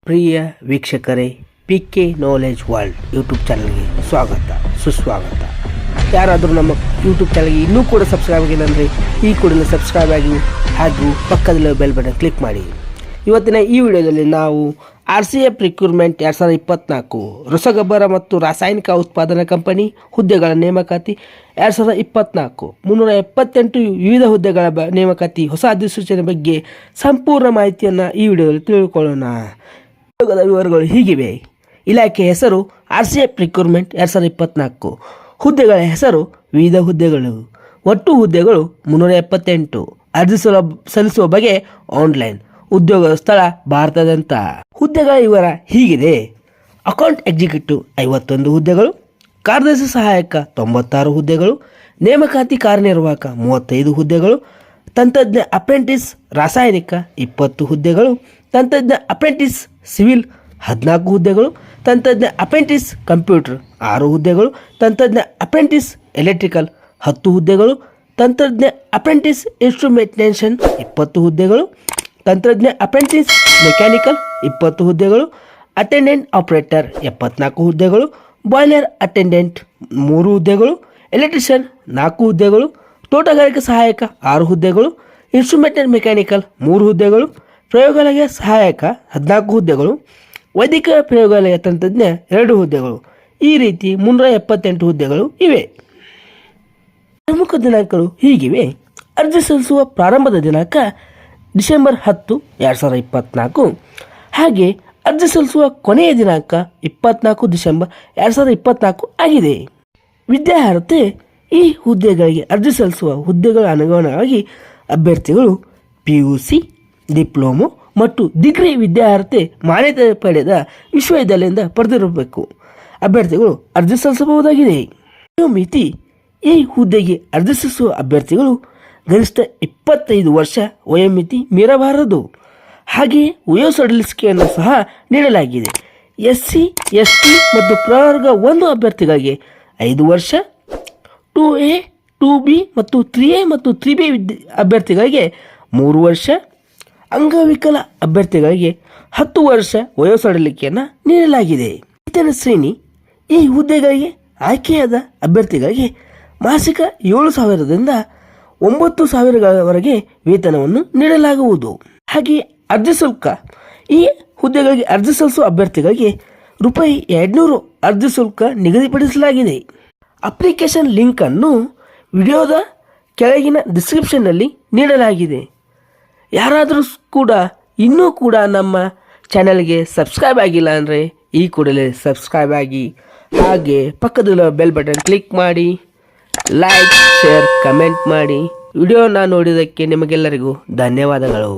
ಪ್ರಿಯ ವೀಕ್ಷಕರೇ, PK knowledge world YouTube ಚಾನಲ್ಗೆ ಸ್ವಾಗತ ಸುಸ್ವಾಗತ. ಯಾರಾದರೂ ನಮ್ಮ ಯೂಟ್ಯೂಬ್ ಚಾನಲ್ಗೆ ಇನ್ನೂ ಕೂಡ ಸಬ್ಸ್ಕ್ರೈಬ್ ಆಗಿಲ್ಲ ಅಂದರೆ ಈ ಕೂಡಲೇ ಸಬ್ಸ್ಕ್ರೈಬ್ ಆಗಿ ಹಾಗೂ ಪಕ್ಕದಲ್ಲಿರೋ ಬೆಲ್ ಬಟನ್ ಕ್ಲಿಕ್ ಮಾಡಿ. ಇವತ್ತಿನ ಈ ವಿಡಿಯೋದಲ್ಲಿ ನಾವು RCF ರಿಕ್ರೂಟ್ಮೆಂಟ್ 2024 ರಸಗೊಬ್ಬರ ಮತ್ತು ರಾಸಾಯನಿಕ ಉತ್ಪಾದನಾ ಕಂಪನಿ ಹುದ್ದೆಗಳ ನೇಮಕಾತಿ 2024 378 ವಿವಿಧ ಹುದ್ದೆಗಳ ನೇಮಕಾತಿ ಹೊಸ ಅಧಿಸೂಚನೆ ಬಗ್ಗೆ ಸಂಪೂರ್ಣ ಮಾಹಿತಿಯನ್ನು ಈ ವಿಡಿಯೋದಲ್ಲಿ ತಿಳಿದುಕೊಳ್ಳೋಣ. ಉದ್ಯೋಗದ ವಿವರಗಳು ಹೀಗಿವೆ. ಇಲಾಖೆ ಹೆಸರು RCF ರಿಕ್ರೂಟ್ಮೆಂಟ್ 2024. ಹುದ್ದೆಗಳ ಹೆಸರು ವಿವಿಧ ಹುದ್ದೆಗಳು. ಒಟ್ಟು ಹುದ್ದೆಗಳು 378. ಅರ್ಜಿ ಸಲ್ಲಿಸುವ ಬಗೆ ಆನ್ಲೈನ್. ಉದ್ಯೋಗದ ಸ್ಥಳ ಭಾರತದಂತ. ಹುದ್ದೆಗಳ ವಿವರ ಹೀಗಿದೆ. ಅಕೌಂಟ್ ಎಕ್ಸಿಕ್ಯೂಟಿವ್ 51 ಹುದ್ದೆಗಳು, ಕಾರ್ಯದರ್ಶಿ ಸಹಾಯಕ 96 ಹುದ್ದೆಗಳು, ನೇಮಕಾತಿ ಕಾರ್ಯನಿರ್ವಾಹಕ 35 ಹುದ್ದೆಗಳು, ತಂತ್ರಜ್ಞ ಅಪ್ರೆಂಟಿಸ್ ರಾಸಾಯನಿಕ 20 ಹುದ್ದೆಗಳು, ತಂತ್ರಜ್ಞ ಅಪ್ರೆಂಟಿಸ್ ಸಿವಿಲ್ 14 ಹುದ್ದೆಗಳು, ತಂತ್ರಜ್ಞ ಅಪ್ರೆಂಟಿಸ್ ಕಂಪ್ಯೂಟರ್ 6 ಹುದ್ದೆಗಳು, ತಂತ್ರಜ್ಞ ಅಪ್ರೆಂಟಿಸ್ ಎಲೆಕ್ಟ್ರಿಕಲ್ 10 ಹುದ್ದೆಗಳು, ತಂತ್ರಜ್ಞ ಅಪ್ರೆಂಟಿಸ್ ಇನ್ಸ್ಟ್ರುಮೆಂಟೇಷನ್ 20 ಹುದ್ದೆಗಳು, ತಂತ್ರಜ್ಞ ಅಪ್ರೆಂಟಿಸ್ ಮೆಕ್ಯಾನಿಕಲ್ 20 ಹುದ್ದೆಗಳು, ಅಟೆಂಡೆಂಟ್ ಆಪರೇಟರ್ 74 ಹುದ್ದೆಗಳು, ಬಾಯ್ಲರ್ ಅಟೆಂಡೆಂಟ್ 3 ಹುದ್ದೆಗಳು, ಎಲೆಕ್ಟ್ರಿಷಿಯನ್ 4 ಹುದ್ದೆಗಳು, ತೋಟಗಾರಿಕೆ ಸಹಾಯಕ 6 ಹುದ್ದೆಗಳು, ಇನ್ಸ್ಟ್ರುಮೆಂಟೇಷನ್ ಮೆಕ್ಯಾನಿಕಲ್ 3 ಹುದ್ದೆಗಳು, ಪ್ರಯೋಗಾಲಯ ಸಹಾಯಕ 14 ಹುದ್ದೆಗಳು, ವೈದ್ಯಕೀಯ ಪ್ರಯೋಗಾಲಯ ತಂತ್ರಜ್ಞ 2 ಹುದ್ದೆಗಳು. ಈ ರೀತಿ 378 ಹುದ್ದೆಗಳು ಇವೆ. ಪ್ರಮುಖ ದಿನಾಂಕಗಳು ಹೀಗಿವೆ. ಅರ್ಜಿ ಸಲ್ಲಿಸುವ ಪ್ರಾರಂಭದ ದಿನಾಂಕ ಡಿಸೆಂಬರ್ 10, 2024. ಹಾಗೆ ಅರ್ಜಿ ಸಲ್ಲಿಸುವ ಕೊನೆಯ ದಿನಾಂಕ 24 ಡಿಸೆಂಬರ್ 2024 ಆಗಿದೆ. ವಿದ್ಯಾರ್ಹತೆ ಈ ಹುದ್ದೆಗಳಿಗೆ ಅರ್ಜಿ ಸಲ್ಲಿಸುವ ಹುದ್ದೆಗಳ ಅನುಗುಣವಾಗಿ ಅಭ್ಯರ್ಥಿಗಳು PUC, ಡಿಪ್ಲೊಮೊ ಮತ್ತು ಡಿಗ್ರಿ ವಿದ್ಯಾರ್ಹತೆ ಮಾನ್ಯತೆ ಪಡೆದ ವಿಶ್ವವಿದ್ಯಾಲಯದಿಂದ ಪಡೆದಿರಬೇಕು. ಅಭ್ಯರ್ಥಿಗಳು ಅರ್ಜಿ ಸಲ್ಲಿಸಬಹುದಾಗಿದೆ. ಮಿತಿ ಈ ಹುದ್ದೆಗೆ ಅರ್ಜಿ ಸಲ್ಲಿಸುವ ಅಭ್ಯರ್ಥಿಗಳು ಗರಿಷ್ಠ 25 ವರ್ಷ ವಯೋಮಿತಿ ಮೀರಬಾರದು. ಹಾಗೆಯೇ ವಯೋಸಡಿಲಿಕೆಯನ್ನು ಸಹ ನೀಡಲಾಗಿದೆ. SC, ST ಮತ್ತು ಪ್ರವರ್ಗ 1 ಅಭ್ಯರ್ಥಿಗಳಿಗೆ 5 ವರ್ಷ, 2A, 2B ಮತ್ತು 3A ಮತ್ತು 3B ಅಭ್ಯರ್ಥಿಗಳಿಗೆ 3 ವರ್ಷ, ಅಂಗವಿಕಲ ಅಭ್ಯರ್ಥಿಗಳಿಗೆ 10 ವರ್ಷ ವಯೋಸಡಿಲಿಕೆಯನ್ನು ನೀಡಲಾಗಿದೆ. ವೇತನ ಶ್ರೇಣಿ ಈ ಹುದ್ದೆಗಳಿಗೆ ಆಯ್ಕೆಯಾದ ಅಭ್ಯರ್ಥಿಗಳಿಗೆ ಮಾಸಿಕ 7,000ದಿಂದ 9,000ವರೆಗೆ ವೇತನವನ್ನು ನೀಡಲಾಗುವುದು. ಹಾಗೆಯೇ ಅರ್ಜಿ ಶುಲ್ಕ ಈ ಹುದ್ದೆಗಳಿಗೆ ಅರ್ಜಿ ಸಲ್ಲಿಸುವ ಅಭ್ಯರ್ಥಿಗಳಿಗೆ ₹200 ಅರ್ಜಿ ಶುಲ್ಕ ನಿಗದಿಪಡಿಸಲಾಗಿದೆ. ಅಪ್ಲಿಕೇಶನ್ ಲಿಂಕನ್ನು ವಿಡಿಯೋದ ಕೆಳಗಿನ ಡಿಸ್ಕ್ರಿಪ್ಷನ್ನಲ್ಲಿ ನೀಡಲಾಗಿದೆ. ಯಾರಾದರೂ ಕೂಡ ಇನ್ನೂ ಕೂಡ ನಮ್ಮ ಚಾನಲ್ಗೆ ಸಬ್ಸ್ಕ್ರೈಬ್ ಆಗಿಲ್ಲ ಅಂದರೆ ಈ ಕೂಡಲೇ ಸಬ್ಸ್ಕ್ರೈಬ್ ಆಗಿ, ಹಾಗೆ ಪಕ್ಕದಲ್ಲಿರೋ ಬೆಲ್ ಬಟನ್ ಕ್ಲಿಕ್ ಮಾಡಿ, ಲೈಕ್, ಶೇರ್, ಕಮೆಂಟ್ ಮಾಡಿ. ವಿಡಿಯೋನ ನೋಡಿದ್ದಕ್ಕೆ ನಿಮಗೆಲ್ಲರಿಗೂ ಧನ್ಯವಾದಗಳು.